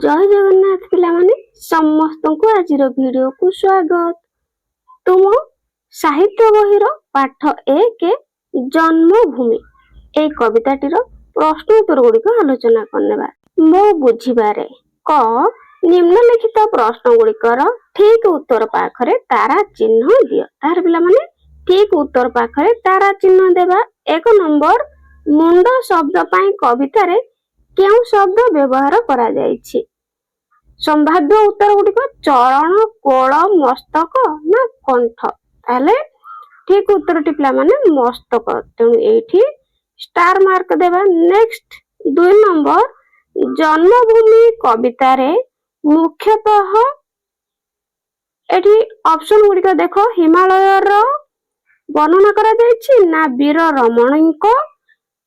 जय जगन्नाथ पिलामाने समस्तंकु आजिर वीडियो को स्वागत। तुम साहित्य बहिर पाठ 1 जन्मभूमि ए कविताटीर प्रश्न उत्तर गुड़िक आलोचना करनेबा। मो बुझिबारे क निम्नलिखित प्रश्न गुड़िकर ठीक उत्तर पाखरे तारा चिन्ह दियो। तार पिलामाने ठीक उत्तर पाखरे तारा चिन्ह देबा। 1 नंबर मुंड शब्द पाई कवितारे केउ शब्द व्यवहार करा जायछि? संभाव्य उत्तर गुड़िक चरण, कोल, मस्तक ना कंठ। ताले ठीक उत्तर टिपला माने मस्तक, तेणु एठी स्टार मार्क देबा। नेक्स्ट 2 नंबर जन्मभूमि कवितारे मुख्यतः एठी ऑप्शन गुड़िक देखो हिमालय रो वर्णना करा जायछि ना वीर रमणीको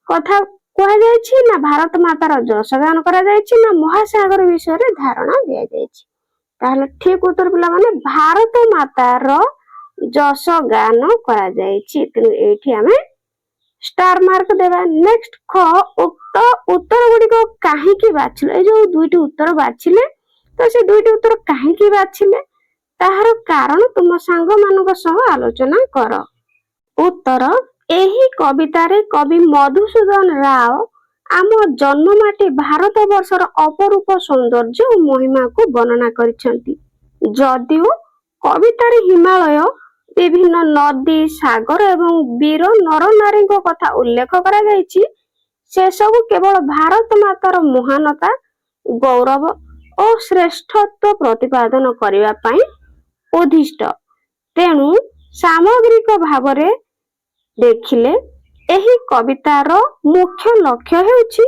कथा कहा जायछि ना भारत मातार जसगान करा जायछि ना महासागर विषय रे धारणा दिया जायछि। ताहले ठीक उत्तर पिला माने भारत मातार जसगान करा जायछि, तेणु एठी हमें स्टार मार्क देबा। नेक्स्ट ख उक्त उत्तर गुडी को काहे की बाछिले? ए जो दुईटी उत्तर बाछिले तो से दुईटी उत्तर काहे की बाछिले ताहार कारण तुम सांग मानक सह आलोचना कर। उत्तर एही कवितारे कवि मधुसूदन राव आम जन्ममाटी भारत वर्षर अपरूप सौंदर्य और महिमा को वर्णना करिसेंती। जदिओ कवितारे हिमालय, विभिन्न नदी, सागर एवं वीर नर नारी कथा उल्लेख करा जायछि, से सब केवल भारत मातार महानता, गौरव और श्रेष्ठत्व प्रतिपादन करिवा पई उद्दिष्ट। तेणु सामग्रिक भावरे देखिले एही कवितार मुख्य लक्ष्य हेउछि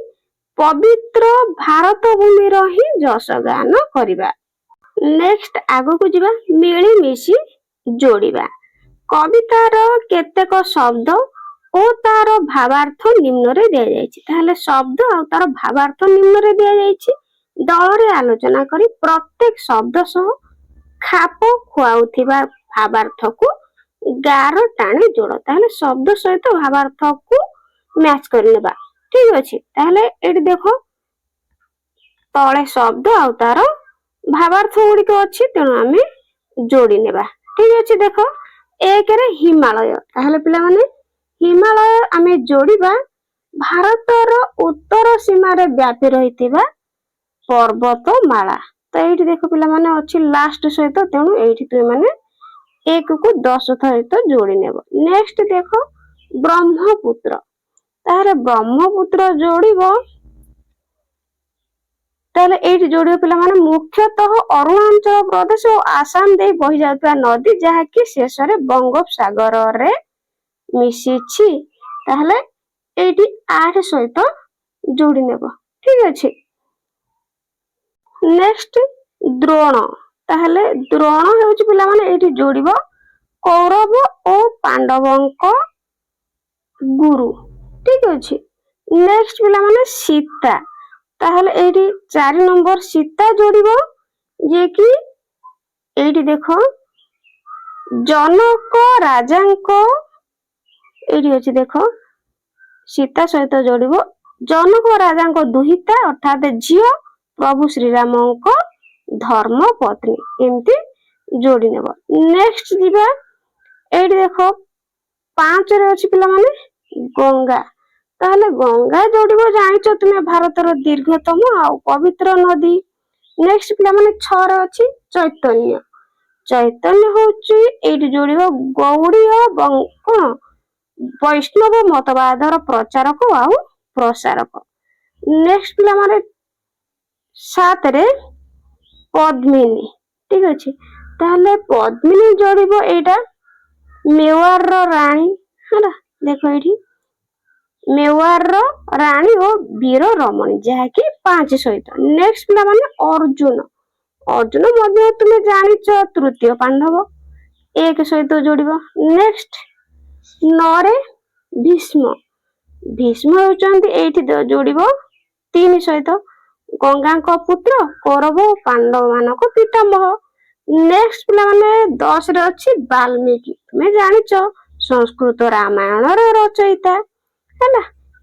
पवित्र भारत भूमि रही जसगान करिबा। नेक्स्ट आगो को जिबा मिली मिसी जोड़िबा। कवितार केतेक शब्द और तार भावार्थ निम्न रे दिया जायछि। ताहले शब्द और तार भावार्थ निम्न रे दिया जायछि। दल रे आलोचना करी प्रत्येक शब्द सह खाप खुआउथिबा भावार्थ को गार टाणी जोड़। ताहले शब्द सहित भावार्थ को मैच कर लेबा। ठीक अछि। ताहले एठी देखो तळे शब्द आ तार भावार्थ गुडी को अछि, तेणु आमे जोड़ी नेबा। ठीक अछि। देखो एक रे हिमालय, ताहले पिला माने हिमालय आमे जोड़ीबा भारतर उत्तर सीमा रे व्यापी रहितिबा पर्वतमाला। तो एठी देखो पिला माने अछि लास्ट सहित, तेणु एठी तुय माने 1 को 10 सहित जोड़ी नेबो। नेक्स्ट देखो ब्रह्मपुत्र, तारे ब्रह्मपुत्र जोड़िबो। ताले एठी जोड़िबो पिला माने मुख्यतः अरुणाचल प्रदेश और आसाम दे बहि जातबा नदी, जहा कि शेष रे बंगोपसागर रे मिसिछि। ताहले एठी 8 सहित जोड़ी नेबो। ठीक अछि। नेक्स्ट द्रोण, ताहले द्रोण हेउछि पिला माने एठी जोड़िबो कौरव और पांडवंक गुरु। ठीक अछि। नेक्स्ट पिला माने सीता, ताहले एठी 4 नंबर सीता जोड़िबो, जे कि एठी देखो जनक राजांको एठी अछि। देखो सीता सहित जोड़िबो जनक राजांको दुहिता अर्थात झियो प्रभु श्री रामंको धर्म पत्नी, एमती जोड़ी नेबो। नेक्स्ट दिबा एठी देखो 5 रे अछि पिला माने गंगा, ताहले गंगा जोड़िबो जानिचो तुमे भारतर दीर्घतम आ पवित्र नदी। नेक्स्ट पिला माने 6 रे अछि चैतन्य, चैतन्य होछि एठी जोड़िबो गौड़ीय कोन वैष्णव मतवादर प्रचारक आ प्रसारक। नेक्स्ट पिला माने 7 रे पद्मिनी। ठीक अछि। ताहले पद्मिनी जोड़िबो एटा मेवार रो रानी, हला देखो एठी मेवार रो रानी और वीर रमणी, जहा कि 5 सहित। नेक्स्ट पिला माने अर्जुन, अर्जुन मध्ये तुमे जानिचो तृतीय पांडव, 1 सहित जोड़िबो। नेक्स्ट 9 रे भीष्म, भीष्म होचंती एठी जोड़िबो 3 सहित गंगा को पुत्र कौरव पांडव मानको पितामह। नेक्स्ट पिला माने 10 रे अछि वाल्मीकि, तुमे जानिचो संस्कृत रामायण रो रचयिता, हैला।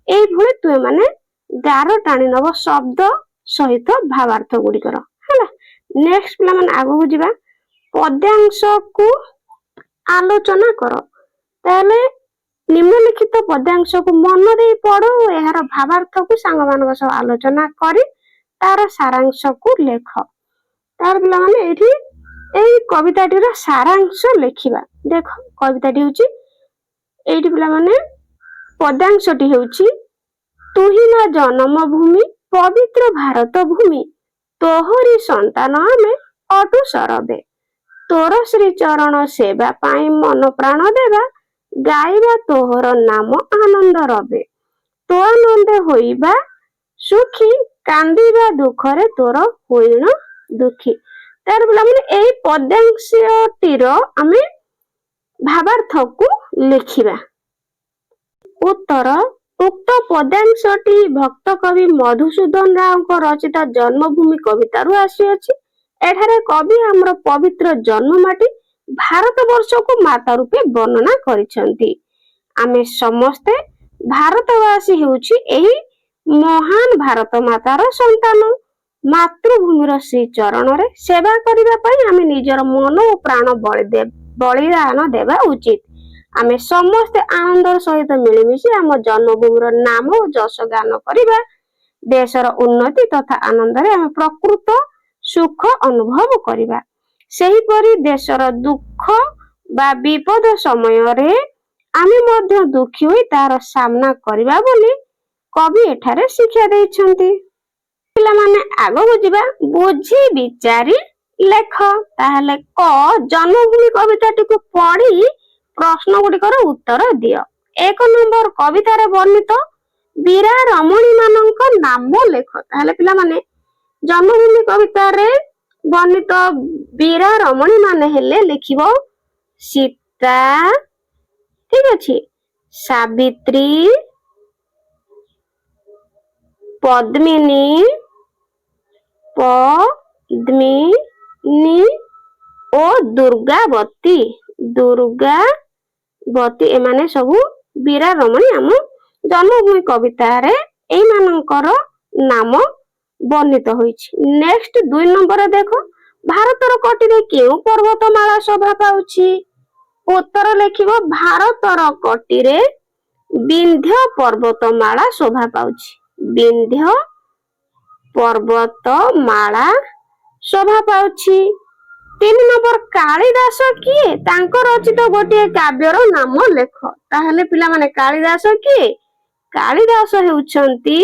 एई भले तुमे माने गार टाणी नबो शब्द ସହିତ ଭାବାର୍ଥ ଗୁଡିକର ହେଲା। ନେକ୍ସଟ ପିଲାମାନେ ଆଗକୁ ଯିବା। ପଦ୍ୟାଂଶକୁ ଆଲୋଚନା କର। ତାହେଲେ ନିମ୍ନଲିଖିତ ପଦ୍ୟାଂଶକୁ ମନ ଦେଇ ପଢ ଓ ଏହାର ଭାବାର୍ଥକୁ ସାଙ୍ଗମାନଙ୍କ ସହ ଆଲୋଚନା କରି ତାର ସାରାଂଶକୁ ଲେଖ। ତାର ପିଲାମାନେ ଏଇଠି ଏଇ କବିତାଟିର ସାରାଂଶ ଲେଖିବା। ଦେଖ କବିତାଟି ହଉଛି, ଏଇଠି ପିଲାମାନେ ପଦ୍ୟାଂଶଟି ହେଉଛି, ତୁହି ମା ଜନ୍ମଭୂମି ପବିତ୍ର ଭାରତ ଭୂମି, ତୋହରି ସନ୍ତାନ ଆମେ ଅଟୁ ସରବେ, ତୋର ଶ୍ରୀଚରଣ ସେବା ପାଇଁ ମନ ପ୍ରାଣ ଦେବା, ଗାଇବା ତୋହର ନାମ ଆନନ୍ଦ ରବେ, ତୋ ଆନନ୍ଦେ ହୋଇବା ସୁଖୀ, କାନ୍ଦିବା ଦୁଃଖରେ ତୋର ହୋଇଣ ଦୁଃଖୀ। ତାର ପିଲାମାନେ ଏଇ ପଦ୍ୟାଂଶଟିର ଆମେ ଭାବାର୍ଥକୁ ଲେଖିବା। ଉତ୍ତର, ଉକ୍ତ ପଦ୍ୟାଂଶଟି ଭକ୍ତ କବି ମଧୁସୂଦନ ରାଓଙ୍କ ରଚିତ ଜନ୍ମଭୂମି କବିତାରୁ ଆସିଅଛି। ଏଠାରେ କବି ଆମର ପବିତ୍ର ଜନ୍ମମାଟି ଭାରତ ବର୍ଷକୁ ମାତା ରୂପେ ବର୍ଣ୍ଣନା କରିଛନ୍ତି। ଆମେ ସମସ୍ତେ ଭାରତବାସୀ ହେଉଛି ଏହି ମହାନ ଭାରତ ମାତାର ସନ୍ତାନ। ମାତୃଭୂମିର ଶ୍ରୀ ଚରଣରେ ସେବା କରିବା ପାଇଁ ଆମେ ନିଜର ମନ ଓ ପ୍ରାଣ ବଳିଦାନ ଦେବା ଉଚିତ। ଆମେ ସମସ୍ତେ ଆନନ୍ଦର ସହିତ ମିଳିମିଶି ଆମ ଜନ୍ମଭୂମିର ନାମ ଓ ଯଶ ଗାନ କରିବା। ଦେଶର ଉନ୍ନତି ତଥା ଆନନ୍ଦରେ ଆମେ ପ୍ରକୃତ ସୁଖ ଅନୁଭବ କରିବା। ସେହିପରି ଦେଶର ଦୁଃଖ ବା ବିପଦ ସମୟରେ ଆମେ ମଧ୍ୟ ଦୁଃଖୀ ହୋଇ ତାର ସାମ୍ନା କରିବା ବୋଲି କବି ଏଠାରେ ଶିକ୍ଷା ଦେଇଛନ୍ତି। ପିଲାମାନେ ଆଗକୁ ଯିବା। ବୁଝି ବିଚାରି ଲେଖ। ତାହେଲେ କ ଜନ୍ମଭୂମି କବିତାଟିକୁ ପଢି ପ୍ରଶ୍ନ ଗୁଡିକର ଉତ୍ତର ଦିଅ। 1 ନମ୍ବର, କବିତାରେ ବର୍ଣ୍ଣିତ ବୀରା ରମଣୀ ମାନଙ୍କ ନାମ ଲେଖ। ତାହେଲେ ପିଲାମାନେ ଜନ୍ମଭୂମି କବିତାରେ ବର୍ଣ୍ଣିତ ବୀରା ରମଣୀ ମାନେ ହେଲେ ଲେଖିବ ସୀତା, ଠିକ ଅଛି, ସାବିତ୍ରୀ, ପଦ୍ମିନୀ, ପଦ୍ମିନୀ ଓ ଦୁର୍ଗାବତୀ। ଏମାନେ ସବୁ ବୀରା ରମଣୀ ଆମ ଜନ୍ମଭୂମି କବିତାରେ ଏଇମାନଙ୍କର ନାମ ବର୍ଣ୍ଣିତ ହୋଇଛି। ନେକ୍ସଟ 2 ନମ୍ବର ଦେଖ, ଭାରତର କୋଟିରେ କେଉଁ ପର୍ବତମାଳା ଶୋଭା ପାଉଛି? ଉତ୍ତର ଲେଖିବ ଭାରତର କୋଟିରେ ବିନ୍ଧ୍ୟ ପର୍ବତମାଳା ଶୋଭା ପାଉଛି। ବିନ୍ଧ୍ୟ ପର୍ବତମାଳା ଶୋଭା ପାଉଛି। 3 ନମ୍ବର, କାଳିଦାସ କିଏ? ତାଙ୍କ ରଚିତ ଗୋଟିଏ କାବ୍ୟର ନାମ ଲେଖ। ତାହେଲେ ପିଲାମାନେ କାଳିଦାସ କିଏ? କାଳିଦାସ ହେଉଛନ୍ତି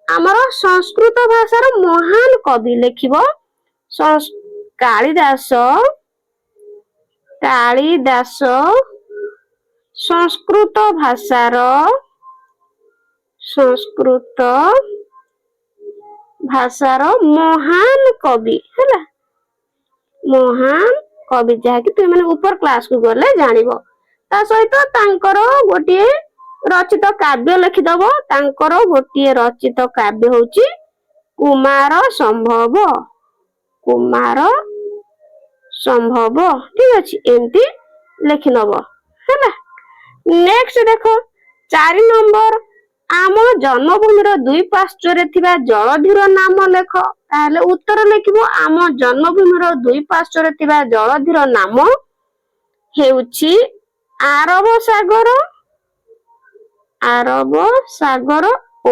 ଆମର ସଂସ୍କୃତ ଭାଷାର ମହାନ କବି। ଲେଖିବ କାଳିଦାସ ସଂସ୍କୃତ ଭାଷାର ମହାନ କବି ହେଲା। ମହାନ କବି, ଯାହାକି ତୁମେ ମାନେ ଉପର କ୍ଲାସକୁ ଗଲେ ଜାଣିବ। ତା ସହିତ ତାଙ୍କର ଗୋଟିଏ ରଚିତ କାବ୍ୟ ଲେଖିଦବ। ତାଙ୍କର ଗୋଟିଏ ରଚିତ କାବ୍ୟ ହଉଛି କୁମାର ସମ୍ଭବ। ଠିକ ଅଛି, ଏମିତି ଲେଖିନବ ହେଲା। ନେକ୍ସଟ ଦେଖ 4 ନମ୍ବର, ଆମ ଜନ୍ମଭୂମିର ଦୁଇ ପାର୍ଶ୍ୱରେ ଥିବା ଜଳଧିର ନାମ ଲେଖ। ତାହେଲେ ଉତ୍ତର ଲେଖିବ ଆମ ଜନ୍ମଭୂମିର ଦୁଇ ପାର୍ଶ୍ୱରେ ଥିବା ଜଳଧିର ନାମ ହେଉଛି ଆରବ ସାଗର ଓ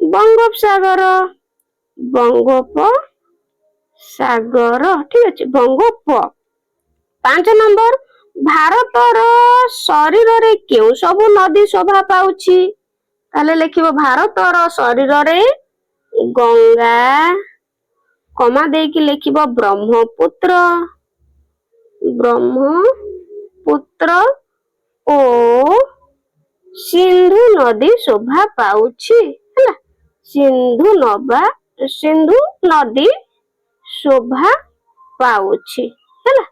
ବଙ୍ଗୋପସାଗର। ଠିକ ଅଛି, ବଙ୍ଗୋପ। 5 ନମ୍ବର, ଭାରତର ଶରୀରରେ କେଉଁ ସବୁ ନଦୀ ଶୋଭା ପାଉଛି? ତାହେଲେ ଲେଖିବ ଭାରତର ଶରୀରରେ ଗଙ୍ଗା, କମା ଦେଇକି ଲେଖିବ ବ୍ରହ୍ମପୁତ୍ର ଓ ସିନ୍ଧୁ ନଦୀ ଶୋଭା ପାଉଛି ହେଲା। ସିନ୍ଧୁ ନଦୀ ଶୋଭା ପାଉଛି ହେଲା।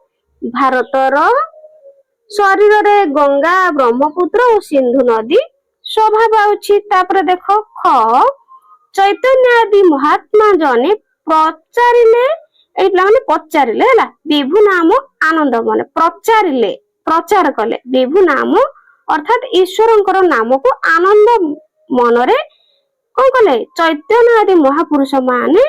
ଭାରତର ଶରୀରରେ ଗଙ୍ଗା, ବ୍ରହ୍ମପୁତ୍ର ଓ ସିନ୍ଧୁ ନଦୀ ଶୋଭା ପାଉଛି। ତାପରେ ଦେଖ ଖ, ଚୈତନ୍ୟ ଆଦି ମହାତ୍ମା ଜନେ ପଚାରିଲେ ହେଲା, ବିଭୁ ନାମ ଆନନ୍ଦ ମନେ ପ୍ରଚାର କଲେ। ବିଭୁ ନାମ ଅର୍ଥାତ ଈଶ୍ୱରଙ୍କର ନାମକୁ ଆନନ୍ଦ ମନରେ କଣ କଲେ? ଚୈତନ୍ୟ ଆଦି ମହାପୁରୁଷ ମାନେ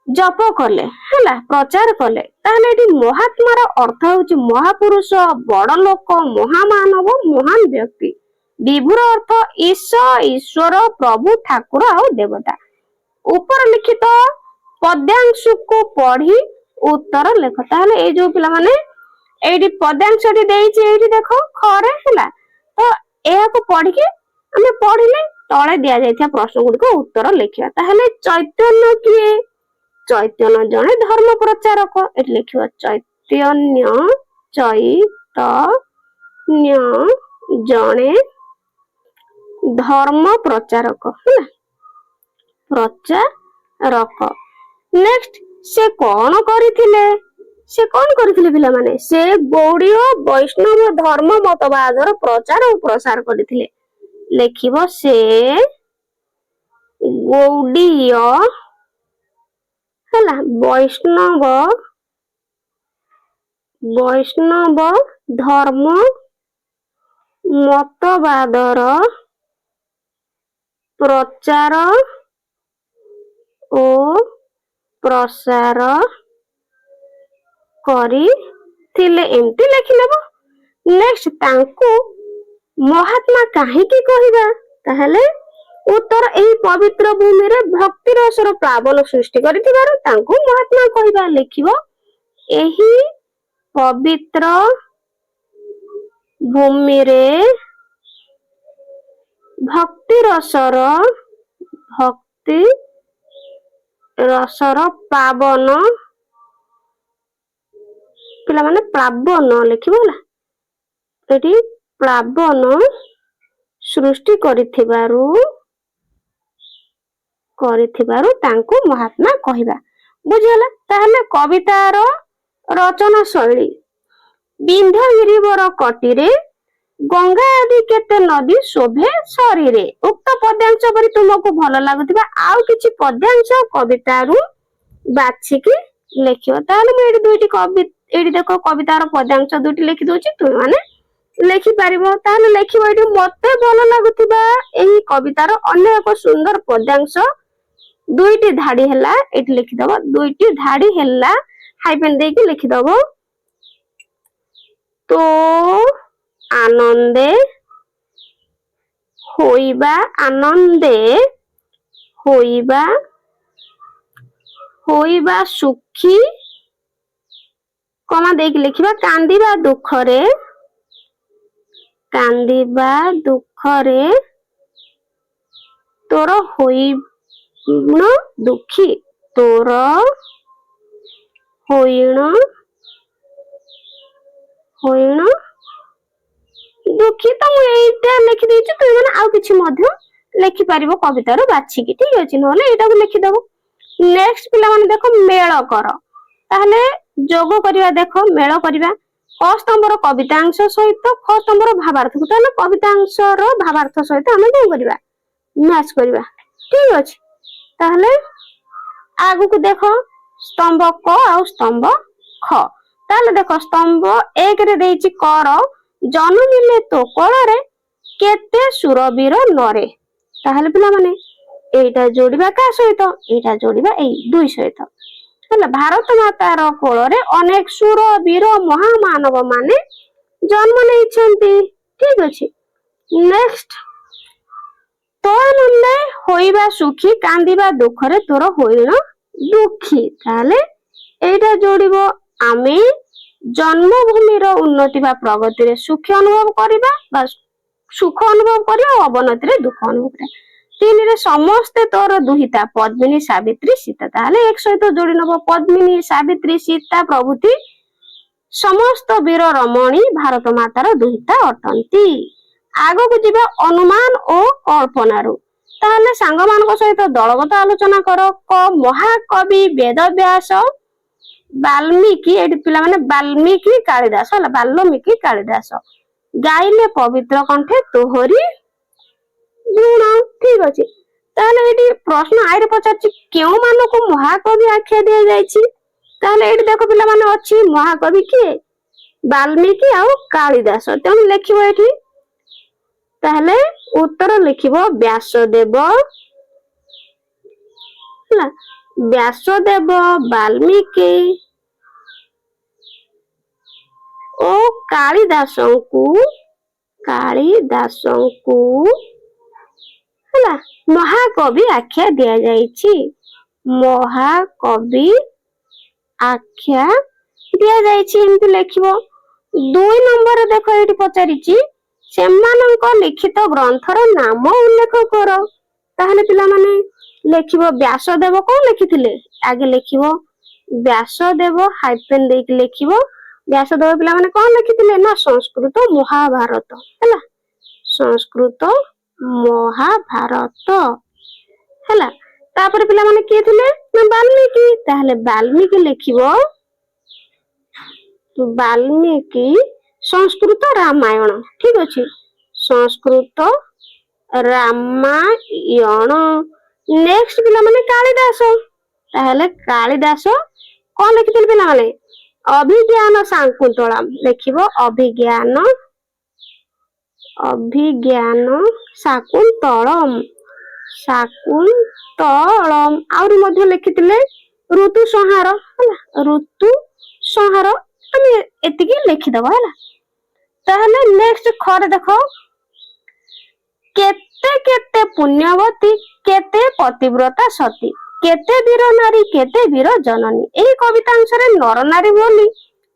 ଜପ କଲେ ହେଲା, ପ୍ରଚାର କଲେ। ତାହେଲେ ଏଠି ମହାତ୍ମାର ଅର୍ଥ ହଉଛି ମହାପୁରୁଷ, ବଡ ଲୋକ, ମହାମାନବ, ମହାନ ବ୍ୟକ୍ତି। ବିଭୁର ଅର୍ଥ ଈଶ, ଈଶ୍ୱର, ପ୍ରଭୁ, ଠାକୁର ଆଉ ଦେବତା। ଉପର ଲିଖିତ ପଦ୍ୟାଂଶକୁ ପଢି ଉତ୍ତର ଲେଖ। ତାହେଲେ ଏଇ ଯୋଉ ପିଲାମାନେ ଏଇଠି ପଦ୍ୟାଂଶଟି ଦେଇଛି, ଏଇଠି ଦେଖ ଖରେ ହେଲା, ତ ଏହାକୁ ପଢିକି ଆମେ ପଢିଲେ ତଳେ ଦିଆଯାଇଥିବା ପ୍ରଶ୍ନ ଗୁଡିକ ଉତ୍ତର ଲେଖିବା। ତାହେଲେ ଚୈତନ୍ୟ କିଏ? ଚୈତନ୍ୟ ଜଣେ ଧର୍ମ ପ୍ରଚାରକ। ଏଠି ଲେଖିବ ଚୈତନ୍ୟ, ଚୈତନ୍ୟ ଜଣେ ଧର୍ମ ପ୍ରଚାରକ ହେଲା, ପ୍ରଚାରକ। ନେକ୍ସଟ, ସେ କଣ କରିଥିଲେ? ସେ କଣ କରିଥିଲେ ପିଲାମାନେ? ସେ ଗୌଡୀୟ ବୈଷ୍ଣବ ଧର୍ମ ମତବାଦର ପ୍ରଚାର ଓ ପ୍ରସାର କରିଥିଲେ। ଲେଖିବ ସେ ଗୌଡୀୟ ହେଲା ବୈଷ୍ଣବ ଧର୍ମ ମତବାଦର ପ୍ରଚାର ଓ ପ୍ରସାର କରିଥିଲେ। ଏମିତି ଲେଖିନେବ। ନେକ୍ସଟ, ତାଙ୍କୁ ମହାତ୍ମା କାହିଁକି କହିବା? ତାହେଲେ ଉତ୍ତର, ଏହି ପବିତ୍ର ଭୂମିରେ ଭକ୍ତି ରସର ପ୍ଲାବନ ସୃଷ୍ଟି କରିଥିବାରୁ ତାଙ୍କୁ ମହାତ୍ମା କହିବା। ଲେଖିବ ଏହି ପବିତ୍ର ଭୂମିରେ ଭକ୍ତି ରସର ପ୍ଲାବନ, ପିଲାମାନେ ପ୍ଲାବନ ଲେଖିବ ହେଲା, ଏଠି ପ୍ଲାବନ ସୃଷ୍ଟି କରିଥିବାରୁ ତାଙ୍କୁ ମହାତ୍ମା କହିବା। ବୁଝିଗଲା? ତାହେଲେ କବିତାର ରଚନା ଶୈଳୀ। ବିନ୍ଧ୍ୟଗିରିବର କଟିରେ ଗଙ୍ଗା ଆଦି କେତେ ନଦୀ ଶୋଭେ ଶରୀରେ। ଉକ୍ତ ପଦ୍ୟାଂଶ ପରି ତୁମକୁ ଭଲ ଲାଗୁଥିବା ଆଉ କିଛି ପଦ୍ୟାଂଶ କବିତାରୁ ବାଛିକି ଲେଖିବ। ତାହେଲେ ମୁଁ ଏଇଠି ଦେଖ କବିତାର ପଦ୍ୟାଂଶ ଦୁଇଟି ଲେଖି ଦଉଛି, ତୁମେ ମାନେ ଲେଖିପାରିବ। ତାହେଲେ ଲେଖିବ ଏଠି, ମତେ ଭଲ ଲାଗୁଥିବା ଏହି କବିତାର ଅନ୍ୟ ଏକ ସୁନ୍ଦର ପଦ୍ୟାଂଶ ଦୁଇଟି ଧାଡି ହେଲା, ଏଠି ଲେଖିଦବ ଦୁଇଟି ଧାଡି ହେଲା, ହାଇପେନ ଦେଇକି ଲେଖିଦବ। ତୋ ଆନନ୍ଦେ ହୋଇବା ସୁଖୀ, କମା ଦେଇକି ଲେଖିବା କାନ୍ଦିବା ଦୁଃଖରେ ତୋର ହୋଇଣ ଦୁଃଖୀ, ତୋର ହୋଇଣ ଦୁଃଖୀ। ତ ମୁଁ ଏଇଟା ଲେଖିଦେଇଛି, ତୁମେ ମାନେ ଆଉ କିଛି ମଧ୍ୟ ଲେଖିପାରିବ କବିତାରୁ ବାଛିକି, ଠିକ ଅଛି? ନହେଲେ ଏଇଟାକୁ ଲେଖିଦବ। ନେକ୍ସଟ ପିଲାମାନେ ଦେଖ, ମେଳ କର। ତାହେଲେ ଯୋଗ କରିବା, ଦେଖ ମେଳ କରିବା। କ ସ୍ତମ୍ଭର କବିତାଂଶ ସହିତ ଖ ସ୍ତମ୍ଭର ଭାବାର୍ଥକୁ। ତାହେଲେ କବିତାଂଶର ଭାବାର୍ଥ ସହିତ ଆମେ କଣ କରିବା? ମ୍ୟାଚ କରିବା, ଠିକ ଅଛି? ତାହେଲେ ଆଗକୁ ଦେଖ ସ୍ତମ୍ଭ କ ଆଉ ସ୍ତମ୍ଭ ଖ। ତାହେଲେ ଦେଖ ସ୍ତମ୍ଭ ଏକରେ ଦେଇଛି କର, ଜନମିଲେ ତୋ କୋଳରେ କେତେ ସୁରବୀର ନରେ। ତାହେଲେ ପିଲାମାନେ ଏଇଟା ଯୋଡିବା କାହା ସହିତ? ଏଇଟା ଯୋଡିବା ଏଇ ଦୁଇ ସହିତ। ହେଲା, ଭାରତ ମାତାର କୋଳରେ ଅନେକ ସୁର ବୀର ମହାମାନବ ମାନେ ଜନ୍ମ ନେଇଛନ୍ତି, ଠିକ ଅଛି? ନେକ୍ସଟ, ତୋ ଆନନ୍ଦେ ହୋଇବା ସୁଖୀ, କାନ୍ଦିବା ଦୁଃଖରେ ତୋର ହୋଇଣ ଦୁଃଖୀ। ତାହେଲେ ଏଇଟା ଯୋଡିବ, ଆମେ ଜନ୍ମଭୂମିର ଉନ୍ନତି ବା ପ୍ରଗତିରେ ସୁଖ ଅନୁଭବ କରିବା ବା ଅବନତିରେ ଦୁଃଖ ଅନୁଭବ କରିବା। ତିନିରେ ସମସ୍ତେ ତୋର ଦୁହିତା, ପଦ୍ମିନୀ, ସାବିତ୍ରୀ, ସୀତା। ତାହେଲେ ଏକ ସହିତ ଯୋଡି ନବ, ପଦ୍ମିନୀ, ସାବିତ୍ରୀ, ସୀତା ପ୍ରଭୃତି ସମସ୍ତ ବୀର ରମଣୀ ଭାରତ ମାତାର ଦୁହିତା ଅଟନ୍ତି। ଆଗକୁ ଯିବା ଅନୁମାନ ଓ କଳ୍ପନାରୁ। ତାହେଲେ ସାଙ୍ଗମାନଙ୍କ ସହିତ ଦଳଗତ ଆଲୋଚନା କର। କ ମହାକବି ବେଦବ୍ୟାସ ବାଲ୍ମୀକି, ଏଠି ପିଲାମାନେ ବାଲ୍ମୀକି କାଳିଦାସ ହେଲା, ବାଲ୍ମୀକି କାଳିଦାସ ଗାଇଲେ ପବିତ୍ର କଣ୍ଠେ ତୋହରି ଗୁଣ, ଠିକ ଅଛି? ତାହେଲେ ଏଠି ପ୍ରଶ୍ନ ଆଇରେ ପଚାରୁଛି, କେଉଁମାନଙ୍କୁ ମହାକବି ଆଖ୍ୟା ଦିଆଯାଇଛି? ତାହେଲେ ଏଇଠି ଦେଖ ପିଲାମାନେ ଅଛି ମହାକବି କିଏ? ବାଲ୍ମୀକି ଆଉ କାଳିଦାସ। ତେଣୁ ଲେଖିବ ଏଠି, ତାହେଲେ ଉତ୍ତର ଲେଖିବ ବ୍ୟାସଦେବ, ହେଲା ବ୍ୟାସଦେବ ବାଲ୍ମୀକି ଓ କାଳିଦାସଙ୍କୁ ହେଲା ମହାକବି ଆଖ୍ୟା ଦିଆଯାଇଛି। ମହାକବି ଆଖ୍ୟା ଦିଆଯାଇଛି ଏମିତି ଲେଖିବ। 2 ନମ୍ବର ଦେଖ ଏଇଠି ପଚାରିଛି ସେମାନଙ୍କ ଲିଖିତ ଗ୍ରନ୍ଥର ନାମ ଉଲ୍ଲେଖ କର। ତାହେଲେ ପିଲାମାନେ ଲେଖିବ ବ୍ୟାସଦେବ କଣ ଲେଖିଥିଲେ ଆଗେ ଲେଖିବ ବ୍ୟାସଦେବ ହାଇପେନ୍ ଦେଇକି ଲେଖିବ ବ୍ୟାସଦେବ ପିଲାମାନେ କଣ ଲେଖିଥିଲେ ନା ସଂସ୍କୃତ ମହାଭାରତ ହେଲା ସଂସ୍କୃତ ମହାଭାରତ ହେଲା। ତାପରେ ପିଲାମାନେ କିଏ ଥିଲେ ନା ବାଲ୍ମୀକି। ତାହେଲେ ବାଲ୍ମୀକି ଲେଖିବ ବାଲ୍ମୀକି ସଂସ୍କୃତ ରାମାୟଣ ଠିକ ଅଛି ସଂସ୍କୃତ ରାମାୟଣ। ନେକ୍ସଟ ପିଲାମାନେ କାଳିଦାସ। ତାହେଲେ କାଳିଦାସ କଣ ଲେଖିଥିଲେ ପିଲାମାନେ ଅଭିଜ୍ଞାନ ଶାକୁନ୍ତଳମ୍ ଲେଖିବ ଅଭିଜ୍ଞାନ ଶାକୁନ୍ତଳମ୍ ଆହୁରି ମଧ୍ୟ ଲେଖିଥିଲେ ଋତୁ ସଂହାର ହେଲା ଋତୁ ସଂହାର ଆମେ ଏତିକି ଲେଖିଦବା ହେଲା। ତାହେଲେ ନେକ୍ସଟ ଖରେ ଦେଖ କେତେ କେତେ ପୁଣ୍ୟବତୀ କେତେ ପତିବ୍ରତା ସତୀ କେତେ ବୀର ନାରୀ କେତେ ବୀର ଜନନୀ। ଏହି କବିତାଂଶରେ ନର ନାରୀ ବୋଲି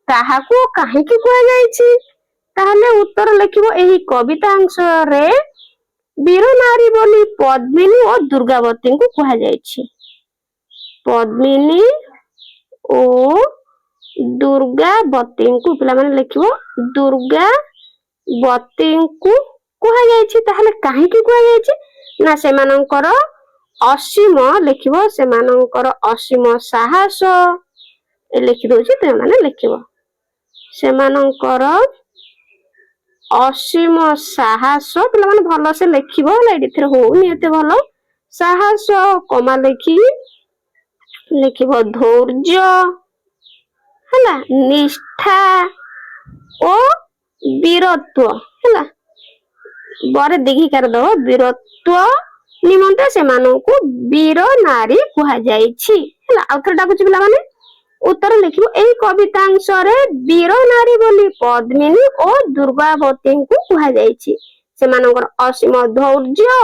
କାହାକୁ କାହିଁକି କୁହାଯାଇଛି? ତାହେଲେ ଉତ୍ତର ଲେଖିବ ଏହି କବିତାଂଶରେ ବୀର ନାରୀ ବୋଲି ପଦ୍ମିନୀ ଓ ଦୁର୍ଗାବତୀଙ୍କୁ କୁହାଯାଇଛି। ପଦ୍ମିନୀ ଓ ଦୁର୍ଗାବତୀଙ୍କୁ ପିଲାମାନେ ଲେଖିବ ଦୁର୍ଗାବତୀଙ୍କୁ କୁହାଯାଇଛି। ତାହେଲେ କାହିଁକି କୁହାଯାଇଛି ନା ସେମାନଙ୍କର ଅସୀମ ଲେଖିବ ସେମାନଙ୍କର ଅସୀମ ସାହସ ଲେଖିଦଉଛି ତେମାନେ ଲେଖିବ ସେମାନଙ୍କର ଅସୀମ ସାହସ ପିଲାମାନେ ଭଲସେ ଲେଖିବ ହେଲା ଏଥିରେ ହଉନି ଏତେ ଭଲ ସାହସ କମା ଲେଖିବ ଧୈର୍ଯ୍ୟ ହେଲା ନିଷ୍ଠା ଓ ବୀରତ୍ୱ ହେଲା ବରେ ଦୀଘିକାର ଦବ ବୀରତ୍ୱ ନିମନ୍ତେ ସେମାନଙ୍କୁ ବୀର ନାରୀ କୁହାଯାଇଛି ହେଲା। ଆଉ ଥରେ ଡାକୁଛି ପିଲାମାନେ ଉତ୍ତର ଲେଖିବ ଏହି କବିତାଂଶରେ ବୀର ନାରୀ ବୋଲି ପଦ୍ମିନୀ ଓ ଦୁର୍ଗାବତୀଙ୍କୁ କୁହାଯାଇଛି। ସେମାନଙ୍କର ଅସୀମ ଧୈର୍ଯ୍ୟ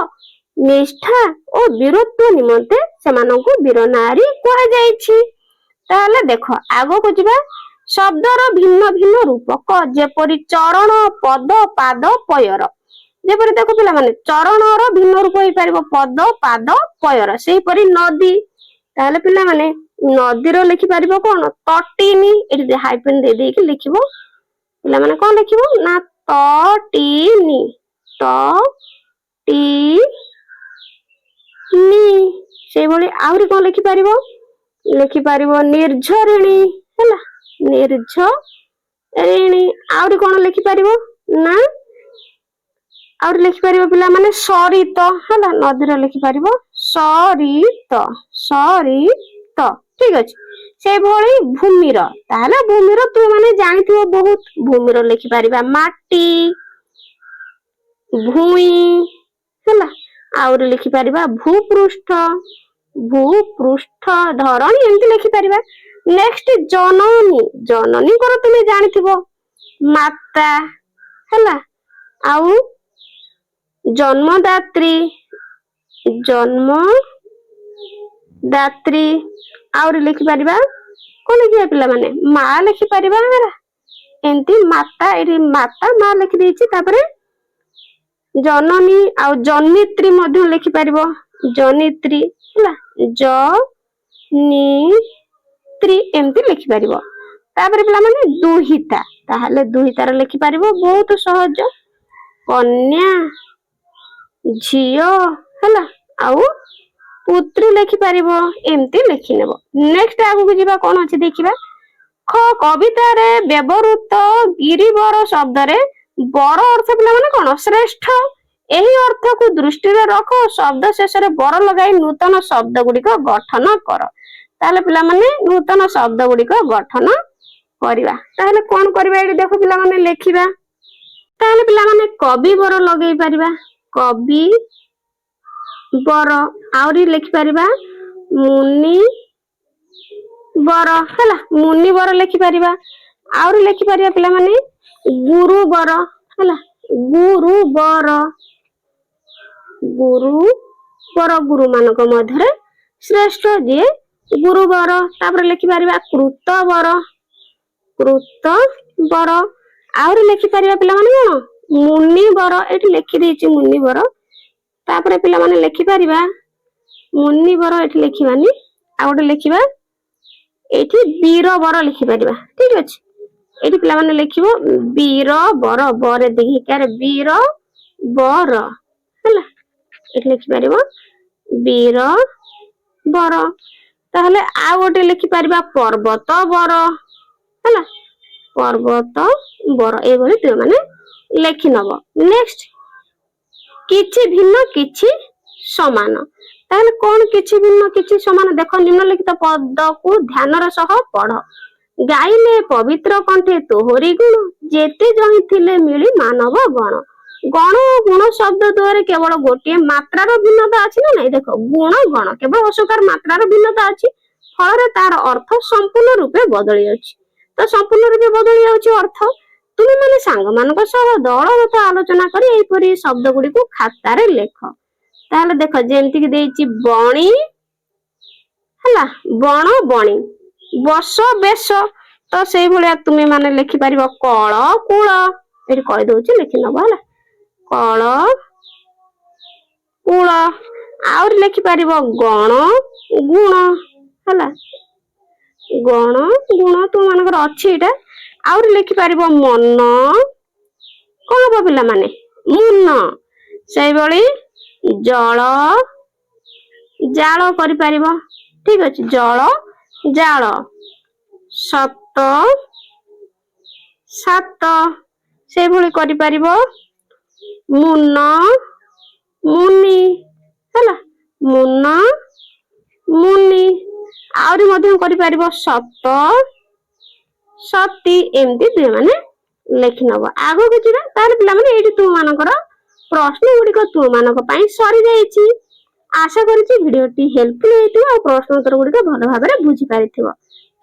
ନିଷ୍ଠା ଓ ବୀରତ୍ୱ ନିମନ୍ତେ ସେମାନଙ୍କୁ ବୀର ନାରୀ କୁହାଯାଇଛି। ତାହେଲେ ଦେଖ ଆଗକୁ ଯିବା ଶବ୍ଦର ଭିନ୍ନ ଭିନ୍ନ ରୂପକ ଯେପରି ଚରଣ ପଦ ପାଦ ପୟର ଯେପରି ଦେଖ ପିଲାମାନେ ଚରଣର ଭିନ୍ନ ରୂପ ହେଇପାରିବ ପଦ ପାଦ ପୟର ସେହିପରି ନଦୀ ତାହେଲେ ପିଲାମାନେ ନଦୀର ଲେଖିପାରିବ କଣ ତଟିନୀ ଏଠି ହାଇପେନ୍ ଦେଇକି ଲେଖିବ ପିଲାମାନେ କଣ ଲେଖିବ ନା ତଟିନୀ ସେଇଭଳି ଆହୁରି କଣ ଲେଖିପାରିବ ନିର୍ଝରିଣୀ ହେଲା ନିର୍ଝରିଣୀ ଆହୁରି କଣ ଲେଖିପାରିବ ନା ଆହୁରି ଲେଖିପାରିବ ପିଲାମାନେ ସରିତ ହେଲା ନଦୀର ଲେଖିପାରିବ ସରିତ ଠିକ ଅଛି। ସେଇଭଳି ଭୂମିର ତାହେଲେ ଭୂମିର ତୁ ମାନେ ଜାଣିଥିବ ବହୁତ ଭୂମିର ଲେଖିପାରିବା ମାଟି ଭୂଇଁ ହେଲା ଆହୁରି ଲେଖିପାରିବା ଭୂପୃଷ୍ଠ ଧରଣୀ ଏମିତି ଲେଖିପାରିବା। ନେକ୍ସଟ ଜନନୀଙ୍କର ତୁମେ ଜାଣିଥିବ ମାତା ହେଲା ଆଉ ଜନ୍ମଦାତ୍ରୀ ଆହୁରି ଲେଖିପାରିବା କଣ ଲେଖିବା ପିଲାମାନେ ମା ଲେଖିପାରିବା ଏମିତି ମାତା ଏଠି ମାତା ମା ଲେଖିଦେଇଛି ତାପରେ ଜନନୀ ଆଉ ଜନିତ୍ରୀ ମଧ୍ୟ ଲେଖିପାରିବ ଜନିତ୍ରୀ ହେଲା ଜନିତ୍ରୀ ଏମିତି ଲେଖିପାରିବ। ତାପରେ ପିଲାମାନେ ଦୁହିତା ତାହେଲେ ଦୁହିତାର ଲେଖିପାରିବ ବହୁତ ସହଜ କନ୍ୟା ଝିଅ ହେଲା ଆଉ ପୁତ୍ରୀ ଲେଖିପାରିବ ଏମିତି ଲେଖିନେବ। ନେକ୍ସଟ ଆଗକୁ ଯିବା କଣ ଅଛି ଦେଖିବା କବିତାରେ ବ୍ୟବହୃତ ଗିରିବର ଶବ୍ଦରେ ବର ଅର୍ଥ ପିଲାମାନେ କଣ ଶ୍ରେଷ୍ଠ ଏହି ଅର୍ଥକୁ ଦୃଷ୍ଟିରେ ରଖ ଶବ୍ଦ ଶେଷରେ ବର ଲଗାଇ ନୂତନ ଶବ୍ଦ ଗୁଡିକ ଗଠନ କର। ତାହେଲେ ପିଲାମାନେ ନୂତନ ଶବ୍ଦ ଗୁଡିକ ଗଠନ କରିବା। ତାହେଲେ କଣ କରିବା ଏଠି ଦେଖ ପିଲାମାନେ ଲେଖିବା ତାହେଲେ ପିଲାମାନେ କବି ବର ଲଗେଇ ପାରିବା କବି ବର ଆହୁରି ଲେଖିପାରିବା ମୁନି बर है मुनि बर लिखिपर आउरी लिखिपर पिलामाने गुरुबर है गुरुबर गुरुबर गुरु मानक मध्य श्रेष्ठ जी गुरुबर तापर लिखिपर कृतबर कृतबर आउरी लिखिपर पिलामाने कौन मुनिबर ये लिखिदे मुनिबर तापर पिलामाने लिखिपर मुनिबर ये लिखिबानी आ गोटे लिखिबा एठी वीरबर लिखिपर ठीक अच्छे ये पिला माने लिखिबो वीरबर बर देखि क्यारे वीरबर हैला एठी लिखिपर वीरबर ताहले आ गोटे लिखिपर पर्वतबर हैला पर्वतबर ए भली तुम माने लिखि नब नेक्स्ट किछि भिन्न किछि समान ताहले कौन किछि भिन्न किछि समान देख निम्नलिखित पद को ध्यान सह पढ़ गाइले पवित्र कंठे तोहरी गुण जेते जही थिले मिली मानव गण गण गुण शब्द द्वारा केवल गोटे मात्रार भिन्नता अछि ना नहीं देख गुण गण केवल असकार मात्रार भिन्नता अछि फल तार अर्थ संपूर्ण रूपे बदली अछि तो संपूर्ण रूपे बदली अछि अर्थ तुम माने सांग मानक सह दलगत आलोचना करी एपरि शब्द गुडी को खातारे लेख ताहले देख जेमति कि देछि बणी हला बण बणी बस बेस तो से भलिया तुमे माने लिखि परिबो कळ कूळ एठी कहि दोछि लिखि नबो हला कळ कूळ और लिखि परिबो गण गुण हला गण गुण तु मानकर अछि एटा और लिखि परिबो मन कोन हबो पिला माने मुन सेई भली जल जाल करि परिबो ठीक अछि जल जाल सत सात से भली करि परिबो मुन मुनि हला मुन मुनि आउरी मध्यम करि परिबो सत सती एमती दुई माने लिखि नब आगो को जिबा तार पिला माने एठी तु मानकर प्रश्न गुडी को तु मानक पई सरी जाईची आशा करिछि भिडियोटी हेल्पफुल हेतिबो आ प्रश्न उत्तर गुडी को भलो भाबरे बुझी पारिथिबो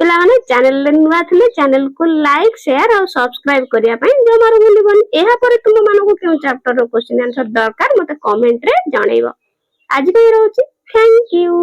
पिला माने चैनल ले नुवा थिले चैनल को लाइक शेयर और सब्सक्राइब करिया पई जमारो भूलिबोनी एहा परे तुम मानको केउ चैप्टर रो क्वेश्चन आंसर दरकार मते कमेंट रे जणैबो आज पई रहउची थैंक यू।